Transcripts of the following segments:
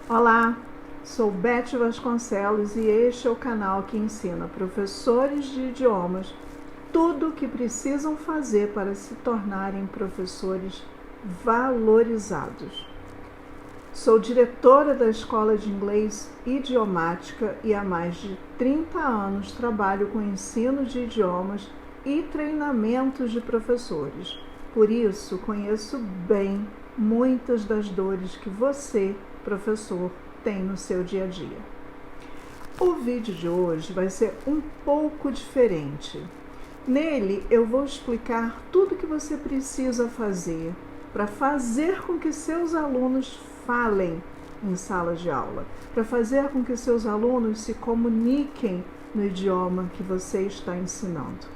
Olá, sou Beth Vasconcelos e este é o canal que ensina professores de idiomas tudo o que precisam fazer para se tornarem professores valorizados. Sou diretora da Escola de Inglês Idiomática e há mais de 30 anos trabalho com ensino de idiomas e treinamentos de professores. Por isso, conheço bem muitas das dores que você, professor, tem no seu dia a dia. O vídeo de hoje vai ser um pouco diferente. Nele, eu vou explicar tudo o que você precisa fazer para fazer com que seus alunos falem em sala de aula, para fazer com que seus alunos se comuniquem no idioma que você está ensinando.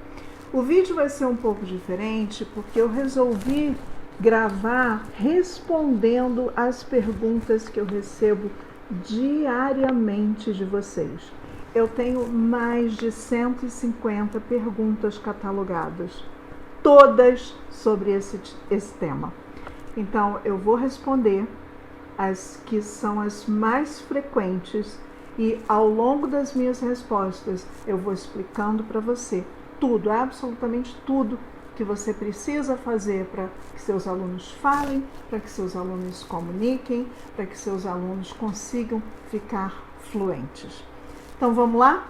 O vídeo vai ser um pouco diferente porque eu resolvi gravar respondendo às perguntas que eu recebo diariamente de vocês. Eu tenho mais de 150 perguntas catalogadas, todas sobre esse tema. Então, eu vou responder as que são as mais frequentes e ao longo das minhas respostas eu vou explicando para você tudo, absolutamente tudo que você precisa fazer para que seus alunos falem, para que seus alunos se comuniquem, para que seus alunos consigam ficar fluentes. Então vamos lá?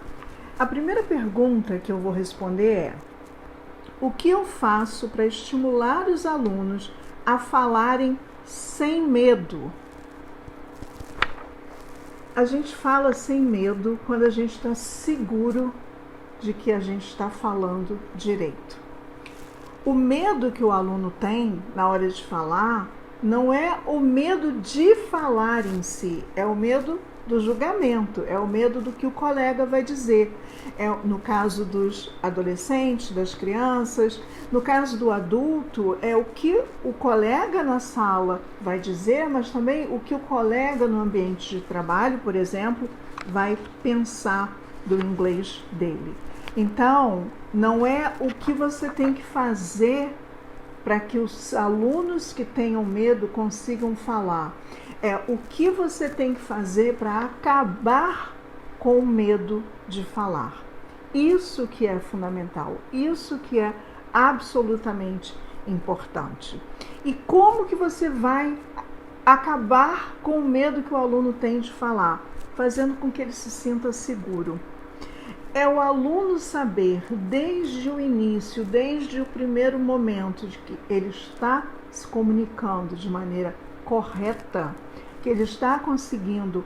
A primeira pergunta que eu vou responder é: o que eu faço para estimular os alunos a falarem sem medo? A gente fala sem medo quando a gente está seguro de que a gente está falando direito. O medo que o aluno tem na hora de falar não é o medo de falar em si, é o medo do julgamento, é o medo do que o colega vai dizer. No caso dos adolescentes, das crianças, no caso do adulto, é o que o colega na sala vai dizer, mas também o que o colega no ambiente de trabalho, por exemplo, vai pensar do inglês dele. Então, não é o que você tem que fazer para que os alunos que tenham medo consigam falar. É o que você tem que fazer para acabar com o medo de falar. Isso que é fundamental, isso que é absolutamente importante. E como que você vai acabar com o medo que o aluno tem de falar? Fazendo com que ele se sinta seguro. É o aluno saber desde o início, desde o primeiro momento de que ele está se comunicando de maneira correta, que ele está conseguindo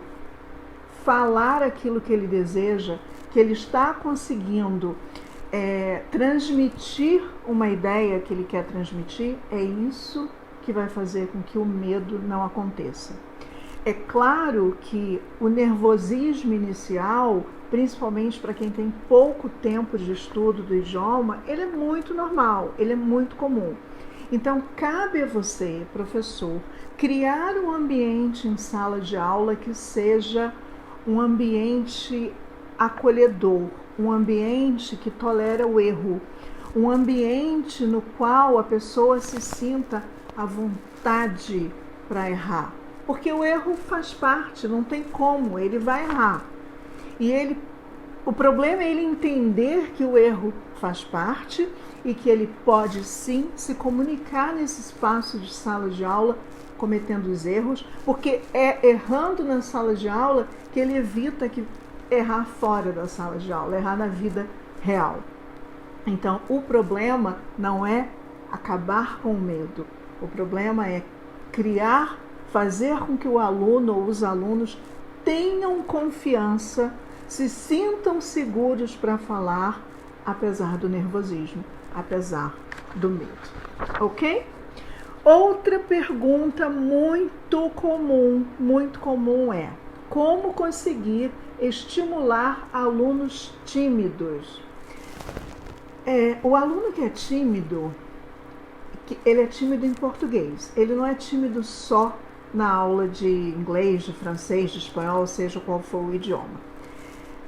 falar aquilo que ele deseja, que ele está conseguindo transmitir uma ideia que ele quer transmitir, é isso que vai fazer com que o medo não aconteça. É claro que o nervosismo inicial, principalmente para quem tem pouco tempo de estudo do idioma, ele é muito normal, ele é muito comum. Então, cabe a você, professor, criar um ambiente em sala de aula que seja um ambiente acolhedor, um ambiente que tolera o erro, um ambiente no qual a pessoa se sinta à vontade para errar. Porque o erro faz parte, não tem como, ele vai errar. E o problema é ele entender que o erro faz parte e que ele pode sim se comunicar nesse espaço de sala de aula cometendo os erros, porque é errando na sala de aula que ele evita que errar fora da sala de aula, errar na vida real. Então, o problema não é acabar com o medo, o problema é fazer com que o aluno ou os alunos tenham confiança, se sintam seguros para falar, apesar do nervosismo, apesar do medo. Ok? Outra pergunta muito comum é: como conseguir estimular alunos tímidos? O aluno que é tímido, ele é tímido em português, ele não é tímido só na aula de inglês, de francês, de espanhol, seja qual for o idioma.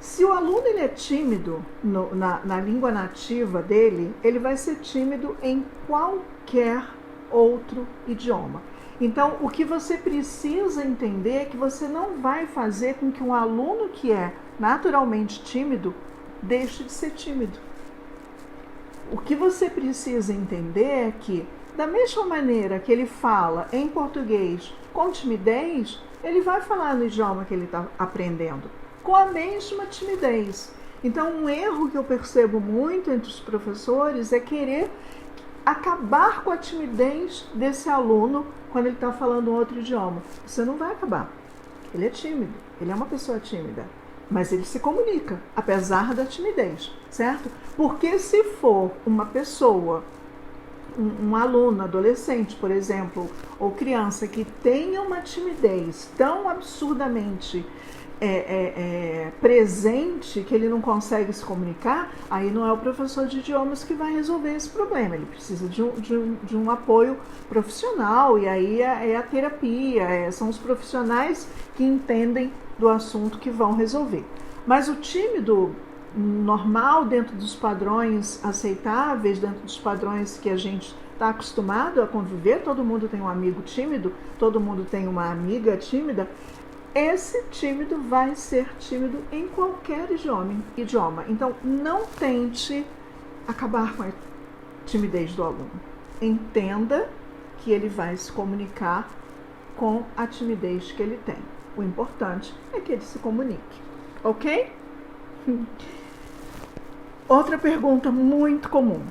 Se o aluno ele é tímido na língua nativa dele, ele vai ser tímido em qualquer outro idioma. Então, o que você precisa entender é que você não vai fazer com que um aluno que é naturalmente tímido deixe de ser tímido. O que você precisa entender é que, da mesma maneira que ele fala em português com timidez, ele vai falar no idioma que ele está aprendendo, com a mesma timidez. Então, um erro que eu percebo muito entre os professores é querer acabar com a timidez desse aluno quando ele está falando um outro idioma. Você não vai acabar. Ele é tímido, ele é uma pessoa tímida, mas ele se comunica, apesar da timidez, certo? Porque se for uma pessoa, um aluno, adolescente, por exemplo, ou criança que tenha uma timidez tão absurdamente presente que ele não consegue se comunicar, aí não é o professor de idiomas que vai resolver esse problema. Ele precisa de um apoio profissional, e aí é a terapia, são os profissionais que entendem do assunto que vão resolver. Mas o tímido normal, dentro dos padrões aceitáveis, dentro dos padrões que a gente está acostumado a conviver, todo mundo tem um amigo tímido, todo mundo tem uma amiga tímida, esse tímido vai ser tímido em qualquer idioma. Então, não tente acabar com a timidez do aluno. Entenda que ele vai se comunicar com a timidez que ele tem. O importante é que ele se comunique, ok? Outra pergunta muito comum.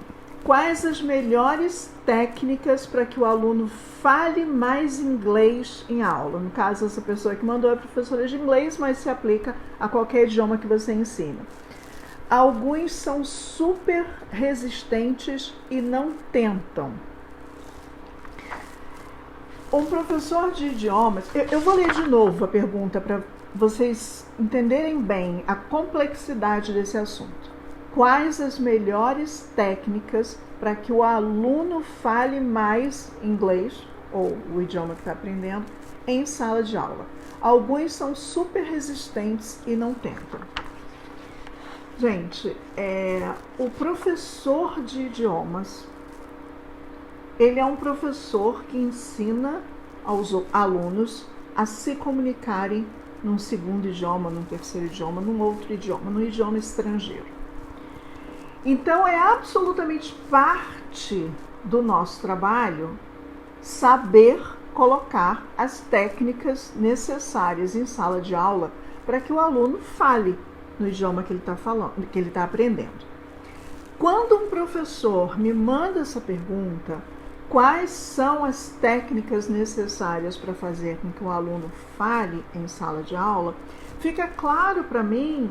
Quais as melhores técnicas para que o aluno fale mais inglês em aula? No caso, essa pessoa que mandou é professora de inglês, mas se aplica a qualquer idioma que você ensina. Alguns são super resistentes e não tentam. Um professor de idiomas... Eu vou ler de novo a pergunta para vocês entenderem bem a complexidade desse assunto. Quais as melhores técnicas para que o aluno fale mais inglês, ou o idioma que está aprendendo, em sala de aula? Alguns são super resistentes e não tentam. Gente, o professor de idiomas, ele é um professor que ensina aos alunos a se comunicarem num segundo idioma, num terceiro idioma, num outro idioma, num idioma estrangeiro. Então, é absolutamente parte do nosso trabalho saber colocar as técnicas necessárias em sala de aula para que o aluno fale no idioma que ele está falando, que ele está aprendendo. Quando um professor me manda essa pergunta, quais são as técnicas necessárias para fazer com que o aluno fale em sala de aula, fica claro para mim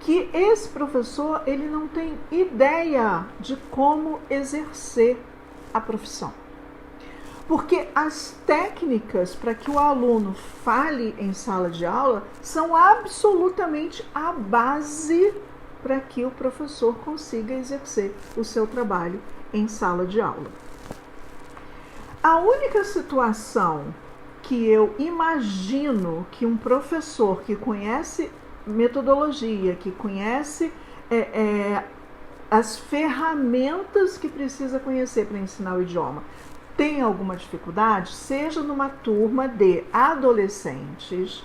que esse professor ele não tem ideia de como exercer a profissão. Porque as técnicas para que o aluno fale em sala de aula são absolutamente a base para que o professor consiga exercer o seu trabalho em sala de aula. A única situação que eu imagino que um professor que conhece metodologia, que conhece as ferramentas que precisa conhecer para ensinar o idioma, tem alguma dificuldade, seja numa turma de adolescentes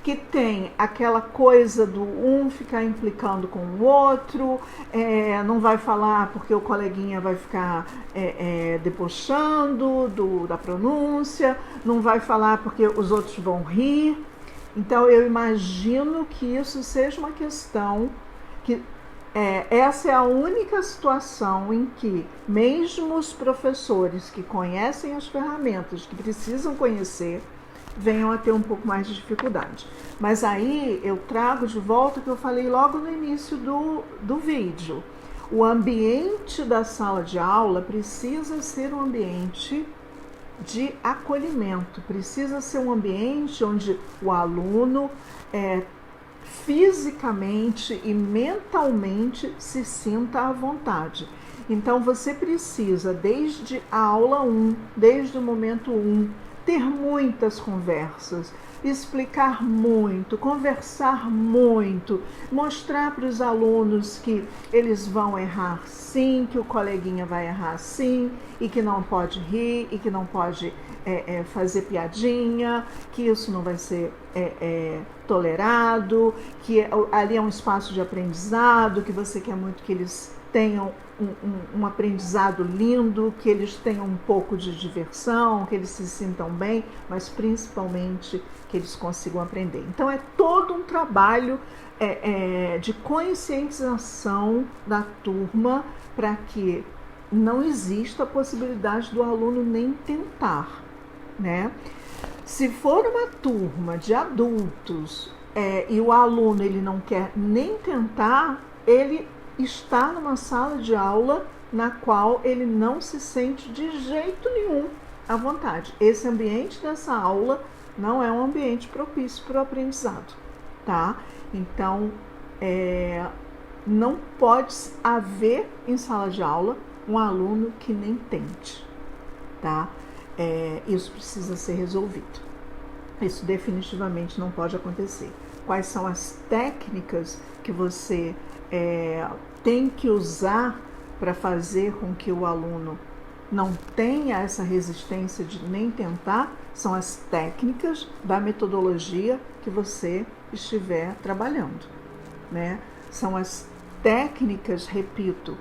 que tem aquela coisa do um ficar implicando com o outro, não vai falar porque o coleguinha vai ficar debochando da pronúncia, não vai falar porque os outros vão rir. Então, eu imagino que isso seja uma questão que essa é a única situação em que, mesmo os professores que conhecem as ferramentas, que precisam conhecer, venham a ter um pouco mais de dificuldade. Mas aí eu trago de volta o que eu falei logo no início do vídeo. O ambiente da sala de aula precisa ser um ambiente de acolhimento, precisa ser um ambiente onde o aluno fisicamente e mentalmente se sinta à vontade. Então você precisa, desde a aula 1, desde o momento 1, ter muitas conversas, explicar muito, conversar muito, mostrar para os alunos que eles vão errar sim, que o coleguinha vai errar sim, e que não pode rir, e que não pode fazer piadinha, que isso não vai ser tolerado, que ali é um espaço de aprendizado, que você quer muito que eles tenham um aprendizado lindo, que eles tenham um pouco de diversão, que eles se sintam bem, mas principalmente que eles consigam aprender. Então é todo um trabalho de conscientização da turma para que não exista a possibilidade do aluno nem tentar, né? Se for uma turma de adultos e o aluno ele não quer nem tentar, ele está numa sala de aula na qual ele não se sente de jeito nenhum à vontade. Esse ambiente dessa aula não é um ambiente propício para o aprendizado, tá? Então, não pode haver em sala de aula um aluno que nem tente, tá? Isso precisa ser resolvido. Isso definitivamente não pode acontecer. Quais são as técnicas que você tem que usar para fazer com que o aluno não tenha essa resistência de nem tentar? São as técnicas da metodologia que você estiver trabalhando, né? São as técnicas, repito,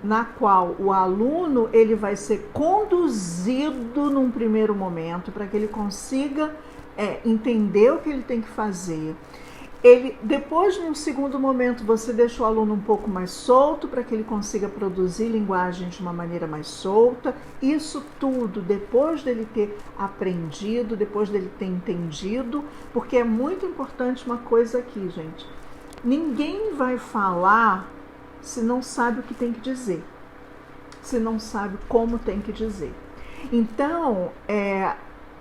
na qual o aluno ele vai ser conduzido num primeiro momento para que ele consiga entender o que ele tem que fazer. Depois, num segundo momento, você deixa o aluno um pouco mais solto para que ele consiga produzir linguagem de uma maneira mais solta. Isso tudo depois dele ter aprendido, depois dele ter entendido, porque é muito importante uma coisa aqui, gente. Ninguém vai falar se não sabe o que tem que dizer, se não sabe como tem que dizer. Então,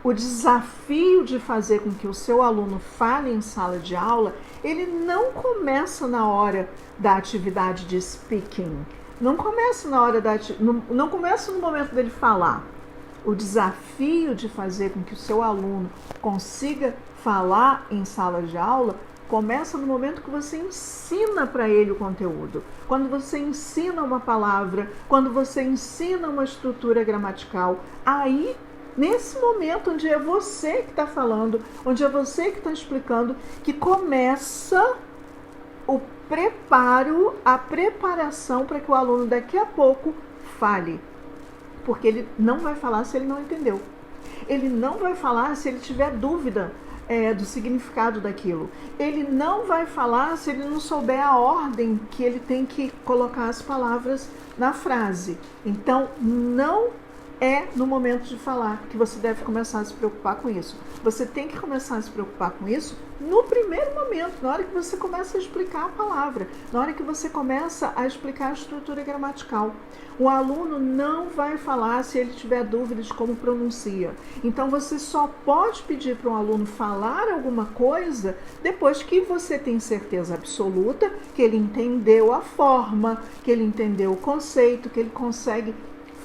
o desafio de fazer com que o seu aluno fale em sala de aula, ele não começa na hora da atividade de speaking, não começa não começa no momento dele falar. O desafio de fazer com que o seu aluno consiga falar em sala de aula começa no momento que você ensina para ele o conteúdo. Quando você ensina uma palavra, quando você ensina uma estrutura gramatical, aí, nesse momento onde é você que está falando, onde é você que está explicando, que começa o preparo, a preparação para que o aluno daqui a pouco fale. Porque ele não vai falar se ele não entendeu. Ele não vai falar se ele tiver dúvida do significado daquilo. Ele não vai falar se ele não souber a ordem que ele tem que colocar as palavras na frase. Então, não é no momento de falar que você deve começar a se preocupar com isso. Você tem que começar a se preocupar com isso no primeiro momento, na hora que você começa a explicar a palavra, na hora que você começa a explicar a estrutura gramatical. O aluno não vai falar se ele tiver dúvidas de como pronuncia. Então, você só pode pedir para um aluno falar alguma coisa depois que você tem certeza absoluta que ele entendeu a forma, que ele entendeu o conceito, que ele consegue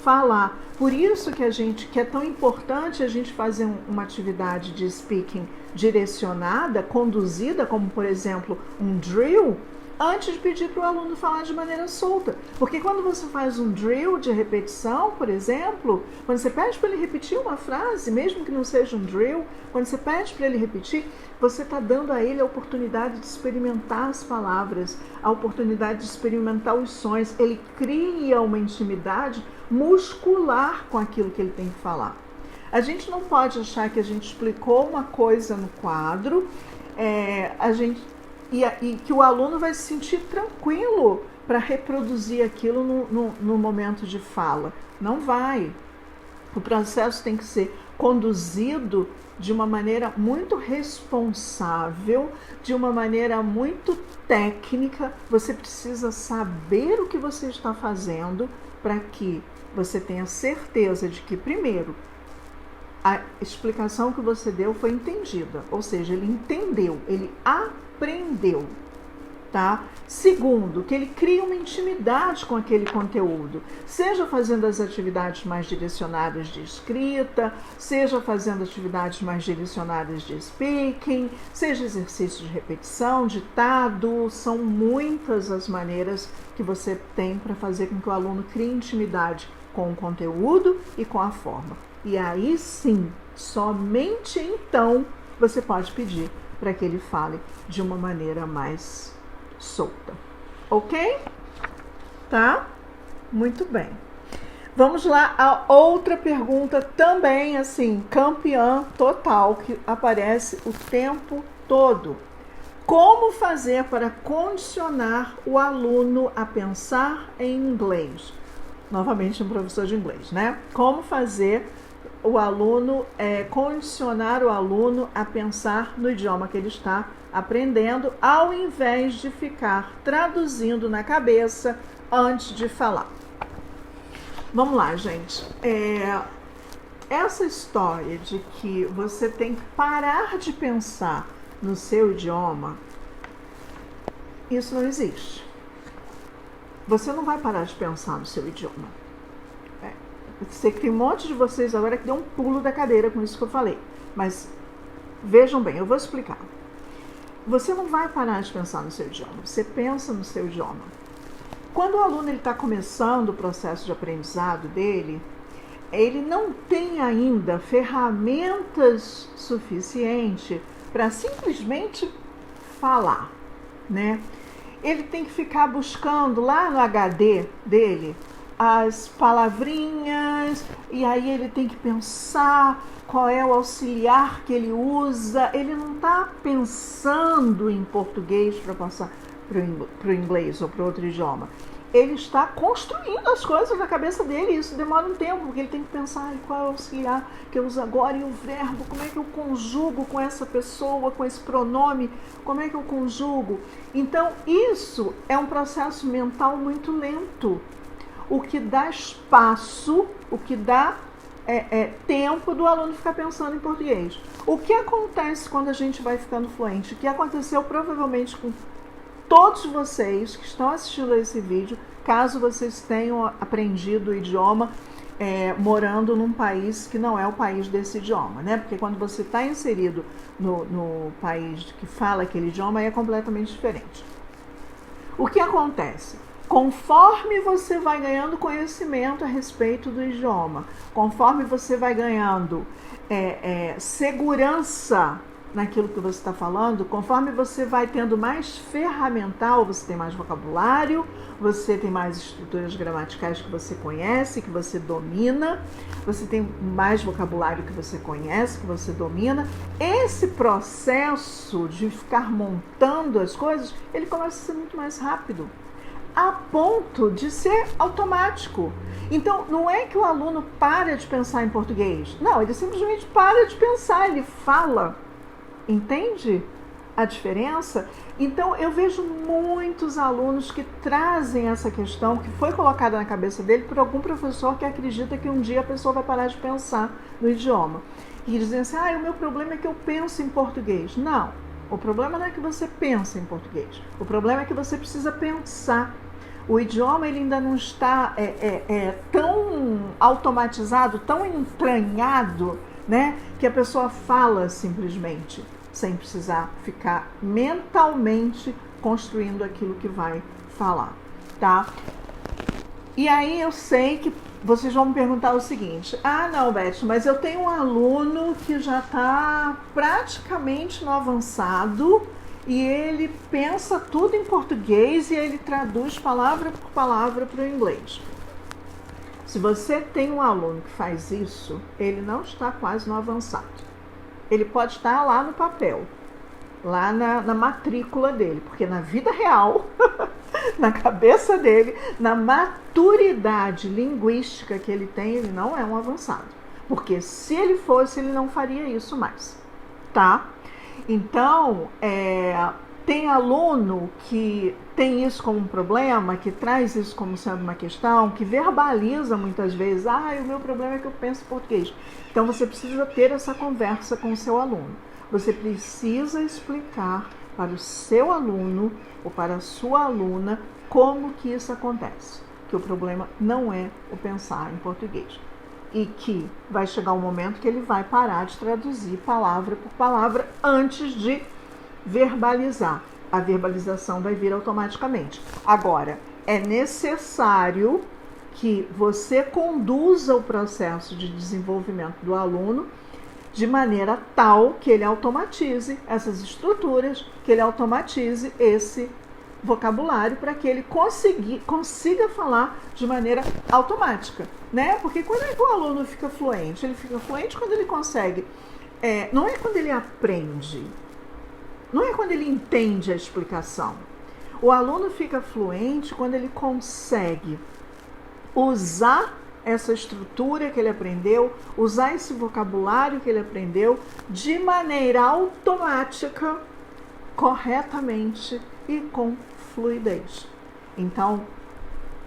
falar. Por isso que é tão importante a gente fazer uma atividade de speaking direcionada, conduzida, como por exemplo um drill, antes de pedir para o aluno falar de maneira solta. Porque quando você faz um drill de repetição, por exemplo, quando você pede para ele repetir uma frase, mesmo que não seja um drill, quando você pede para ele repetir, você está dando a ele a oportunidade de experimentar as palavras, a oportunidade de experimentar os sons. Ele cria uma intimidade muscular com aquilo que ele tem que falar. A gente não pode achar que a gente explicou uma coisa no quadro, e que o aluno vai se sentir tranquilo para reproduzir aquilo no momento de fala. Não vai. O processo tem que ser conduzido de uma maneira muito responsável, de uma maneira muito técnica. Você precisa saber o que você está fazendo para que você tenha certeza de que, primeiro, a explicação que você deu foi entendida, ou seja, ele entendeu, ele aprendeu, tá? Segundo, que ele cria uma intimidade com aquele conteúdo, seja fazendo as atividades mais direcionadas de escrita, seja fazendo atividades mais direcionadas de speaking, seja exercício de repetição, ditado. São muitas as maneiras que você tem para fazer com que o aluno crie intimidade com o conteúdo e com a forma. E aí sim, somente então, você pode pedir para que ele fale de uma maneira mais solta. Ok? Tá? Muito bem. Vamos lá a outra pergunta também, assim, campeã total, que aparece o tempo todo. Como fazer para condicionar o aluno a pensar em inglês? Novamente, um professor de inglês, né? Como fazer o aluno, condicionar o aluno a pensar no idioma que ele está aprendendo, ao invés de ficar traduzindo na cabeça antes de falar. Vamos lá, gente. Essa história de que você tem que parar de pensar no seu idioma, isso não existe. Você não vai parar de pensar no seu idioma. Eu sei que tem um monte de vocês agora que deu um pulo da cadeira com isso que eu falei. Mas vejam bem, eu vou explicar. Você não vai parar de pensar no seu idioma. Você pensa no seu idioma. Quando o aluno está começando o processo de aprendizado dele, ele não tem ainda ferramentas suficientes para simplesmente falar, né? Ele tem que ficar buscando lá no HD dele as palavrinhas, e aí ele tem que pensar qual é o auxiliar que ele usa. Ele não está pensando em português para passar para o inglês ou para outro idioma. Ele está construindo as coisas na cabeça dele, e isso demora um tempo, porque ele tem que pensar em qual é o auxiliar que eu uso agora, e o verbo, como é que eu conjugo com essa pessoa, com esse pronome, como é que eu conjugo. Então, isso é um processo mental muito lento, o que dá espaço, o que dá tempo do aluno ficar pensando em português. O que acontece quando a gente vai ficando fluente? O que aconteceu provavelmente com todos vocês que estão assistindo a esse vídeo, caso vocês tenham aprendido o idioma morando num país que não é o país desse idioma, né? Porque quando você está inserido no país que fala aquele idioma, é completamente diferente. O que acontece? Conforme você vai ganhando conhecimento a respeito do idioma, conforme você vai ganhando segurança naquilo que você está falando, conforme você vai tendo mais ferramental, você tem mais vocabulário, você tem mais estruturas gramaticais que você conhece, que você domina, você tem mais vocabulário que você conhece, que você domina. Esse processo de ficar montando as coisas, ele começa a ser muito mais rápido, a ponto de ser automático. Então, não é que o aluno para de pensar em português. Não, ele simplesmente para de pensar, ele fala. Entende a diferença? Então, eu vejo muitos alunos que trazem essa questão que foi colocada na cabeça dele por algum professor que acredita que um dia a pessoa vai parar de pensar no idioma. E dizem assim, o meu problema é que eu penso em português. Não, o problema não é que você pensa em português. O problema é que você precisa pensar. O idioma ele ainda não está tão automatizado, tão entranhado, né, que a pessoa fala simplesmente, sem precisar ficar mentalmente construindo aquilo que vai falar, tá? E aí eu sei que vocês vão me perguntar o seguinte, não, Beth, mas eu tenho um aluno que já está praticamente no avançado e ele pensa tudo em português e ele traduz palavra por palavra para o inglês. Se você tem um aluno que faz isso, ele não está quase no avançado. Ele pode estar lá no papel, lá na matrícula dele, porque na vida real, na cabeça dele, na maturidade linguística que ele tem, ele não é um avançado. Porque se ele fosse, ele não faria isso mais, tá? Então, tem aluno que tem isso como um problema, que traz isso como sendo uma questão, que verbaliza muitas vezes, o meu problema é que eu penso em português. Então você precisa ter essa conversa com o seu aluno. Você precisa explicar para o seu aluno ou para a sua aluna como que isso acontece. Que o problema não é o pensar em português. E que vai chegar um momento que ele vai parar de traduzir palavra por palavra antes de verbalizar. A verbalização vai vir automaticamente. Agora, é necessário que você conduza o processo de desenvolvimento do aluno de maneira tal que ele automatize essas estruturas, que ele automatize esse vocabulário para que ele consiga falar de maneira automática, né? Porque quando é que o aluno fica fluente? Ele fica fluente quando ele consegue, não é quando ele aprende, não é quando ele entende a explicação. O aluno fica fluente quando ele consegue usar essa estrutura que ele aprendeu, usar esse vocabulário que ele aprendeu de maneira automática, corretamente e com fluidez. Então,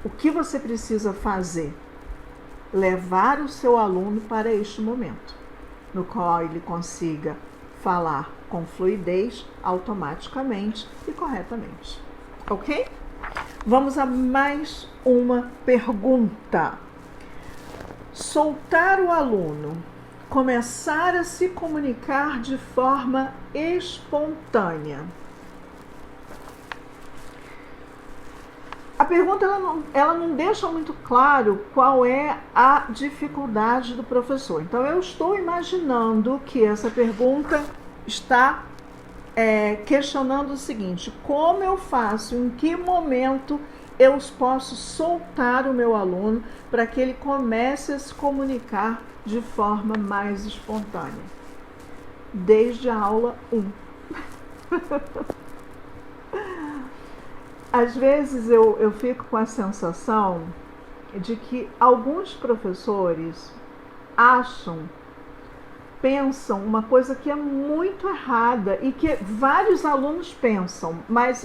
o que você precisa fazer? Levar o seu aluno para este momento, no qual ele consiga falar com fluidez, automaticamente e corretamente. Ok? Vamos a mais uma pergunta. Soltar o aluno, começar a se comunicar de forma espontânea. A pergunta ela não deixa muito claro qual é a dificuldade do professor. Então, eu estou imaginando que essa pergunta está questionando o seguinte: como eu faço, em que momento eu posso soltar o meu aluno para que ele comece a se comunicar de forma mais espontânea? Desde a aula 1. Às vezes eu fico com a sensação de que alguns professores pensam uma coisa que é muito errada e que vários alunos pensam,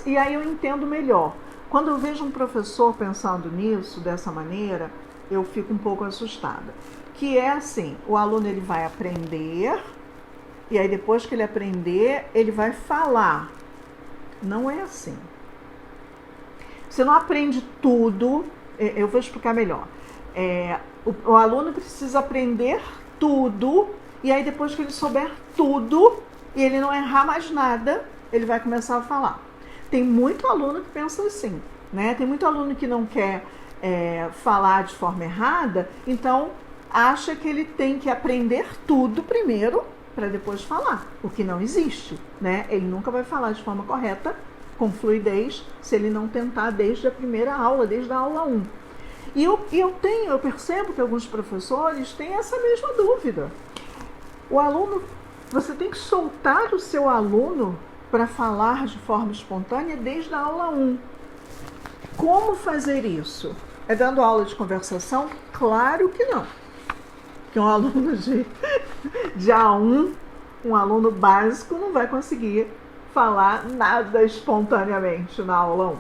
e aí eu entendo melhor. Quando eu vejo um professor pensando nisso, dessa maneira, eu fico um pouco assustada. Que é assim, o aluno ele vai aprender, e aí depois que ele aprender, ele vai falar. Não é assim. Você não aprende tudo, eu vou explicar melhor. O aluno precisa aprender tudo, e aí depois que ele souber tudo, e ele não errar mais nada, ele vai começar a falar. Tem muito aluno que pensa assim, né? Tem muito aluno que não quer falar de forma errada, então acha que ele tem que aprender tudo primeiro para depois falar, o que não existe, né? Ele nunca vai falar de forma correta, com fluidez, se ele não tentar desde a primeira aula, desde a aula 1. E eu percebo que alguns professores têm essa mesma dúvida. O aluno, você tem que soltar o seu aluno para falar de forma espontânea desde a aula 1. Como fazer isso? É dando aula de conversação? Claro que não. Que um aluno de A1, um aluno básico, não vai conseguir falar nada espontaneamente na aula 1.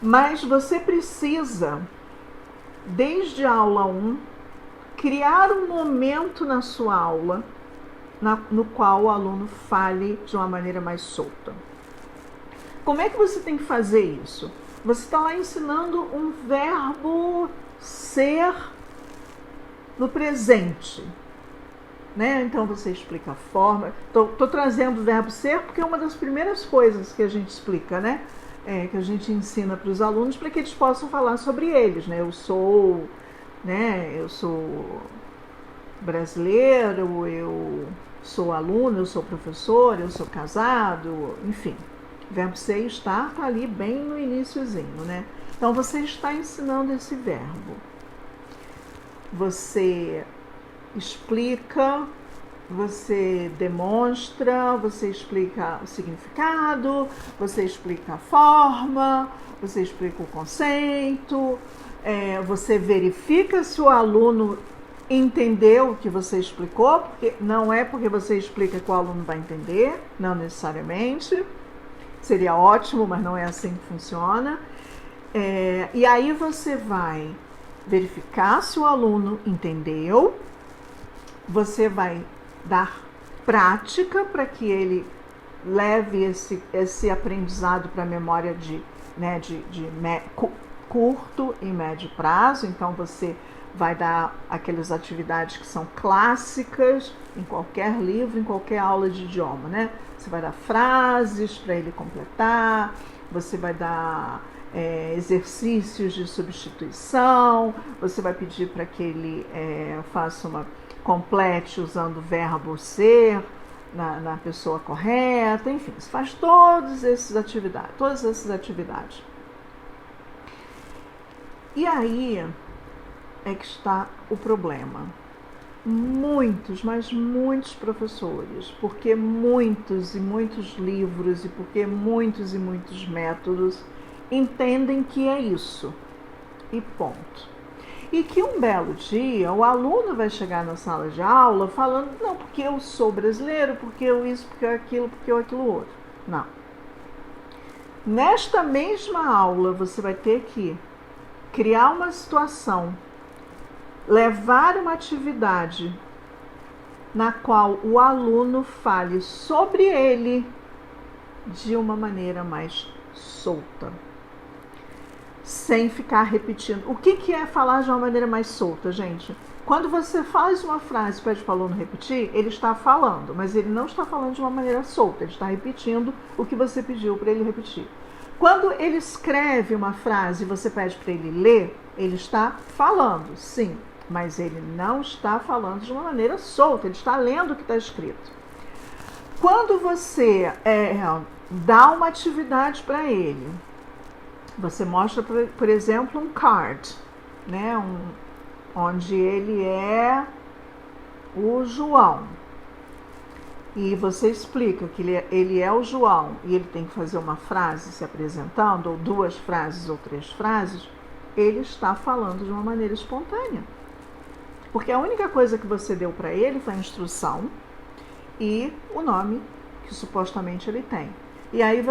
Mas você precisa, desde a aula 1, criar um momento na sua aula no qual o aluno fale de uma maneira mais solta. Como é que você tem que fazer isso? Você está lá ensinando um verbo ser no presente, né? Então você explica a forma. Estou trazendo o verbo ser porque é uma das primeiras coisas que a gente explica, né? Que a gente ensina para os alunos para que eles possam falar sobre eles, né? Eu sou brasileiro, eu sou aluno, eu sou professor, eu sou casado, enfim. O verbo ser e estar está ali bem no iniciozinho, né? Então você está ensinando esse verbo. Você explica, você demonstra, você explica o significado, você explica a forma, você explica o conceito, você verifica se o aluno entendeu o que você explicou, porque não é porque você explica que o aluno vai entender, não necessariamente. Seria ótimo, mas não é assim que funciona. E aí você vai verificar se o aluno entendeu, você vai dar prática para que ele leve esse aprendizado para a memória de curto e médio prazo. Então você vai dar aquelas atividades que são clássicas em qualquer livro, em qualquer aula de idioma, né? Você vai dar frases para ele completar, você vai dar exercícios de substituição, você vai pedir para que ele complete usando o verbo ser na pessoa correta, enfim, você faz todas essas atividades. E aí é que está o problema. Muitos, mas muitos professores, porque muitos e muitos livros e porque muitos e muitos métodos entendem que é isso e ponto. E que um belo dia o aluno vai chegar na sala de aula falando, não, porque eu sou brasileiro, porque eu isso, porque eu aquilo, porque eu aquilo outro. Não. Nesta mesma aula você vai ter que criar uma situação, levar uma atividade na qual o aluno fale sobre ele de uma maneira mais solta, sem ficar repetindo. O que é falar de uma maneira mais solta, gente? Quando você faz uma frase e pede para o aluno repetir, ele está falando, mas ele não está falando de uma maneira solta, ele está repetindo o que você pediu para ele repetir. Quando ele escreve uma frase e você pede para ele ler, ele está falando, sim, mas ele não está falando de uma maneira solta, ele está lendo o que está escrito. Quando você dá uma atividade para ele, você mostra, por exemplo, um card, né, onde ele é o João. E você explica que ele é o João e ele tem que fazer uma frase se apresentando, ou 2 frases ou 3 frases, ele está falando de uma maneira espontânea. Porque a única coisa que você deu para ele foi a instrução e o nome que supostamente ele tem. E aí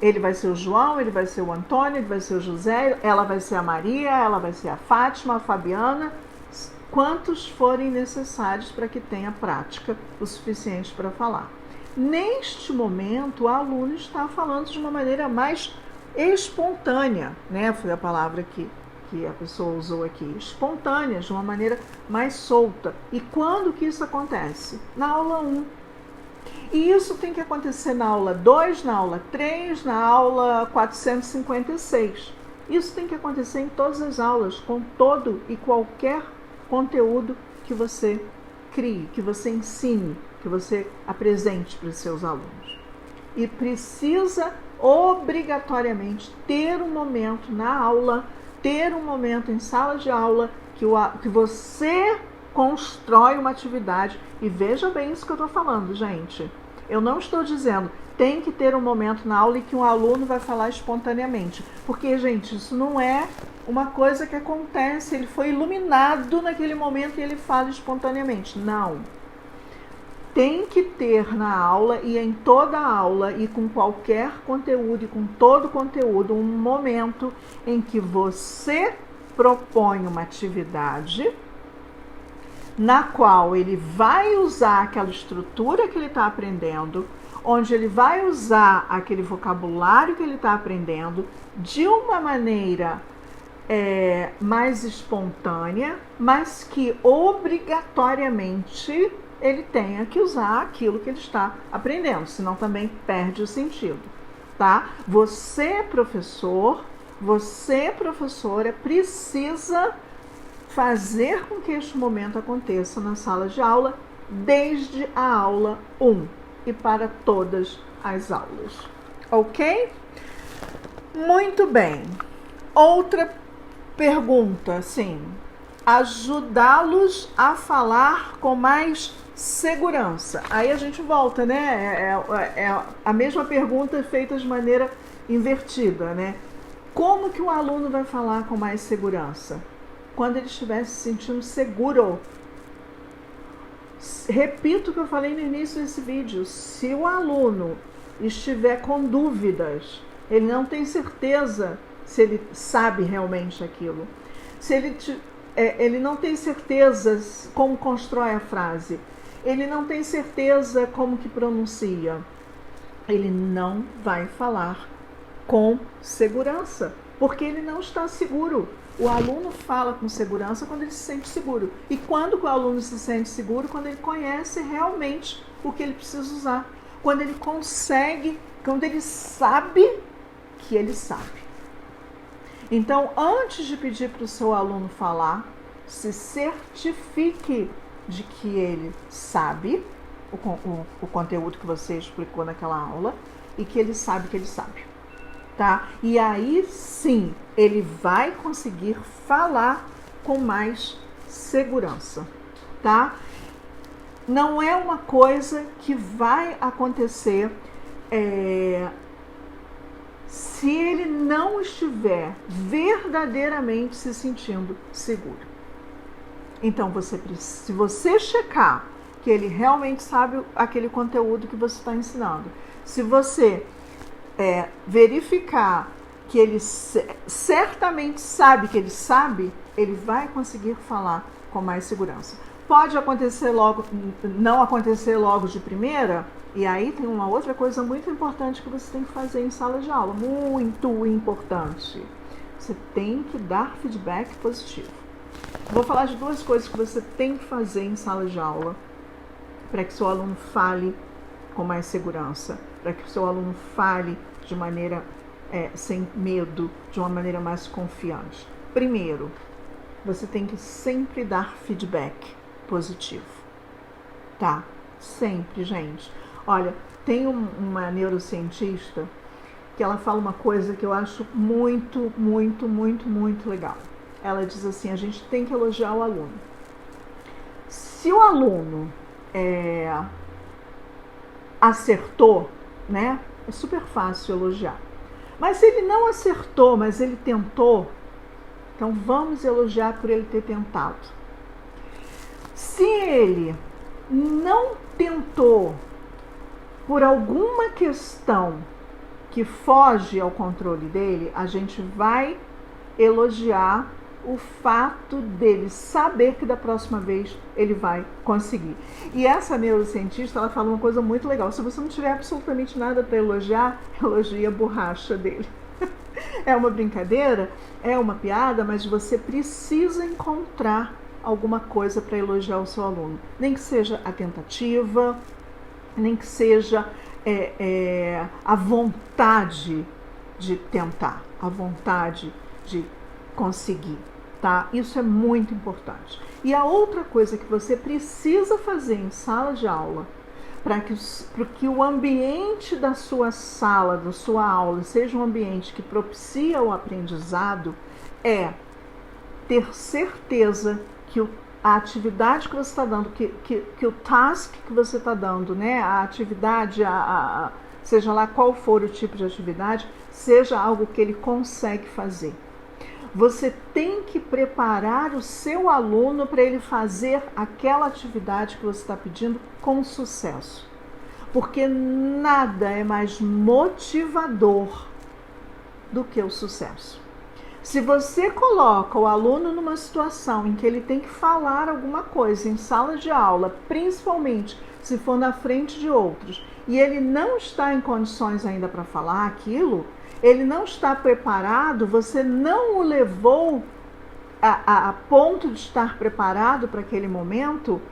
ele vai ser o João, ele vai ser o Antônio, ele vai ser o José, ela vai ser a Maria, ela vai ser a Fátima, a Fabiana, quantos forem necessários para que tenha prática o suficiente para falar. Neste momento, o aluno está falando de uma maneira mais espontânea, né? Foi a palavra que a pessoa usou aqui, espontânea, de uma maneira mais solta. E quando que isso acontece? Na aula 1. E isso tem que acontecer na aula 2, na aula 3, na aula 456. Isso tem que acontecer em todas as aulas, com todo e qualquer conteúdo que você crie, que você ensine, que você apresente para os seus alunos. E precisa obrigatoriamente ter um momento na aula, ter um momento em sala de aula que você constrói uma atividade. E veja bem isso que eu estou falando, gente. Eu não estou dizendo tem que ter um momento na aula em que um aluno vai falar espontaneamente. Porque, gente, isso não é uma coisa que acontece. Ele foi iluminado naquele momento e ele fala espontaneamente. Não. Tem que ter na aula e em toda a aula e com qualquer conteúdo e com todo conteúdo um momento em que você propõe uma atividade na qual ele vai usar aquela estrutura que ele está aprendendo, onde ele vai usar aquele vocabulário que ele está aprendendo de uma maneira mais espontânea, mas que obrigatoriamente ele tenha que usar aquilo que ele está aprendendo, senão também perde o sentido, tá? Você, professora, precisa fazer com que este momento aconteça na sala de aula desde a aula 1 e para todas as aulas, ok? Muito bem. Outra pergunta, sim. Ajudá-los a falar com mais segurança. Aí a gente volta, né? É a mesma pergunta feita de maneira invertida, né? Como que o aluno vai falar com mais segurança? Quando ele estiver se sentindo seguro. Repito o que eu falei no início desse vídeo. Se o aluno estiver com dúvidas, ele não tem certeza se ele sabe realmente aquilo. Se ele não tem certeza como constrói a frase. Ele não tem certeza como que pronuncia. Ele não vai falar com segurança, porque ele não está seguro. O aluno fala com segurança quando ele se sente seguro. E quando o aluno se sente seguro? Quando ele conhece realmente o que ele precisa usar. Quando ele consegue, quando ele sabe que ele sabe. Então, antes de pedir para o seu aluno falar, se certifique de que ele sabe o conteúdo que você explicou naquela aula e que ele sabe que ele sabe, tá? E aí sim, ele vai conseguir falar com mais segurança, tá? Não é uma coisa que vai acontecer se ele não estiver verdadeiramente se sentindo seguro. Então, se você checar que ele realmente sabe aquele conteúdo que você está ensinando, se você verificar que ele certamente sabe que ele sabe, ele vai conseguir falar com mais segurança. Pode acontecer não acontecer logo de primeira, e aí tem uma outra coisa muito importante que você tem que fazer em sala de aula, muito importante. Você tem que dar feedback positivo. Vou falar de duas coisas que você tem que fazer em sala de aula para que seu aluno fale com mais segurança, para que o seu aluno fale de maneira sem medo, de uma maneira mais confiante. Primeiro, você tem que sempre dar feedback positivo, tá? Sempre, gente. Olha, tem uma neurocientista que ela fala uma coisa que eu acho muito, muito, muito, muito legal. Ela diz assim, a gente tem que elogiar o aluno. Se o aluno acertou, né? É super fácil elogiar. Mas se ele não acertou, mas ele tentou, então vamos elogiar por ele ter tentado. Se ele não tentou por alguma questão que foge ao controle dele, a gente vai elogiar o fato dele saber que da próxima vez ele vai conseguir. E essa neurocientista, ela fala uma coisa muito legal. Se você não tiver absolutamente nada para elogiar, elogie a borracha dele. É uma brincadeira, é uma piada, mas você precisa encontrar alguma coisa para elogiar o seu aluno. Nem que seja a tentativa, nem que seja a vontade de tentar, a vontade de conseguir, tá? Isso é muito importante. E a outra coisa que você precisa fazer em sala de aula, para que o ambiente da sua sala, da sua aula, seja um ambiente que propicia o aprendizado, é ter certeza que a atividade que você está dando, que o task que você está dando, né, a atividade, seja lá qual for o tipo de atividade, seja algo que ele consegue fazer. Você tem que preparar o seu aluno para ele fazer aquela atividade que você está pedindo com sucesso. Porque nada é mais motivador do que o sucesso. Se você coloca o aluno numa situação em que ele tem que falar alguma coisa em sala de aula, principalmente se for na frente de outros, e ele não está em condições ainda para falar aquilo, ele não está preparado, você não o levou a ponto de estar preparado para aquele momento,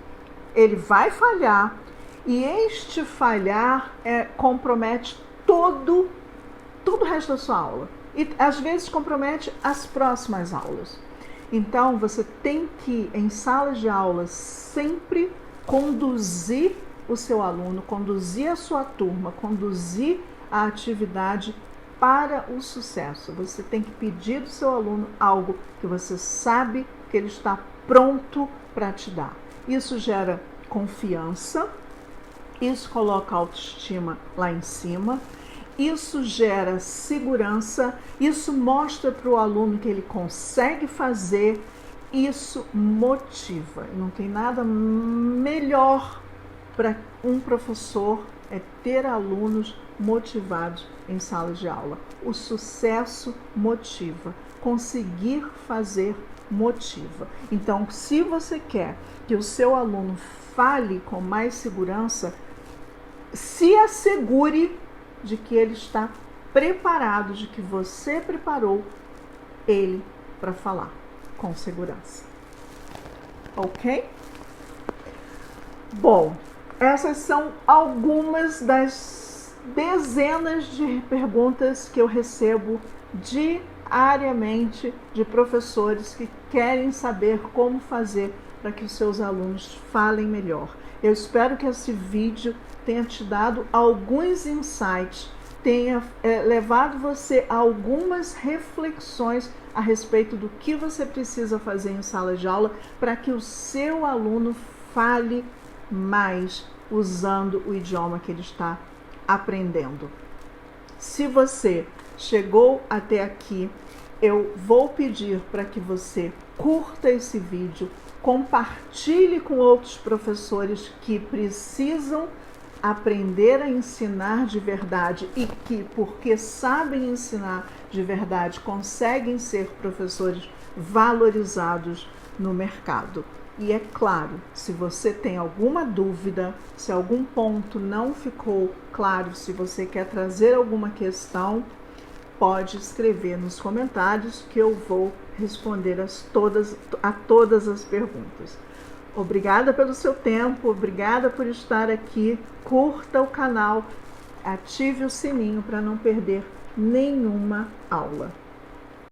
ele vai falhar. E este falhar compromete todo o resto da sua aula. E às vezes compromete as próximas aulas. Então você tem que, em sala de aula, sempre conduzir o seu aluno, conduzir a sua turma, conduzir a atividade para o sucesso. Você tem que pedir do seu aluno algo que você sabe que ele está pronto para te dar. Isso gera confiança, isso coloca a autoestima lá em cima, isso gera segurança, isso mostra para o aluno que ele consegue fazer, isso motiva. Não tem nada melhor para um professor ter alunos motivados em sala de aula. O sucesso motiva, conseguir fazer motiva. Então, se você quer que o seu aluno fale com mais segurança, se assegure de que ele está preparado, de que você preparou ele para falar com segurança. Ok? Bom, essas são algumas das dezenas de perguntas que eu recebo de diariamente de professores que querem saber como fazer para que os seus alunos falem melhor. Eu espero que esse vídeo tenha te dado alguns insights, tenha levado você a algumas reflexões a respeito do que você precisa fazer em sala de aula para que o seu aluno fale mais usando o idioma que ele está aprendendo. Se você chegou até aqui, eu vou pedir para que você curta esse vídeo, compartilhe com outros professores que precisam aprender a ensinar de verdade e que, porque sabem ensinar de verdade, conseguem ser professores valorizados no mercado. E é claro, se você tem alguma dúvida, se algum ponto não ficou claro, se você quer trazer alguma questão, pode escrever nos comentários que eu vou responder a todas as perguntas. Obrigada pelo seu tempo, obrigada por estar aqui. Curta o canal, ative o sininho para não perder nenhuma aula.